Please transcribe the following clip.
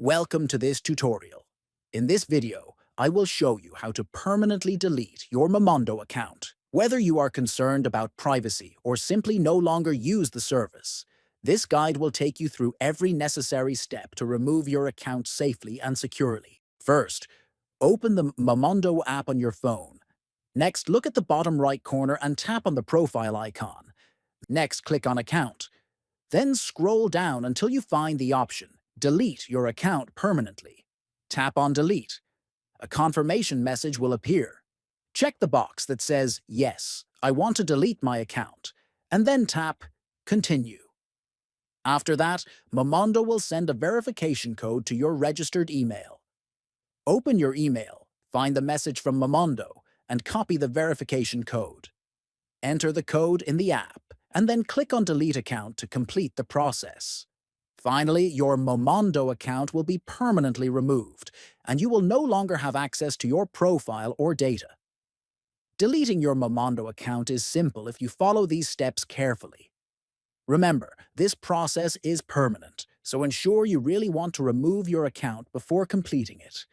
Welcome to this tutorial. In this video, I will show you how to permanently delete your Momondo account. Whether you are concerned about privacy or simply no longer use the service, this guide will take you through every necessary step to remove your account safely and securely. First, open the Momondo app on your phone. Next, look at the bottom right corner and tap on the profile icon. Next, click on Account. Then scroll down until you find the option Delete your account permanently. Tap on Delete. A confirmation message will appear. Check the box that says Yes, I want to delete my account, and then tap Continue. After that, Momondo will send a verification code to your registered email. Open your email, find the message from Momondo, and copy the verification code. Enter the code in the app, and then click on Delete Account to complete the process. Finally, your Momondo account will be permanently removed, and you will no longer have access to your profile or data. Deleting your Momondo account is simple if you follow these steps carefully. Remember, this process is permanent, so ensure you really want to remove your account before completing it.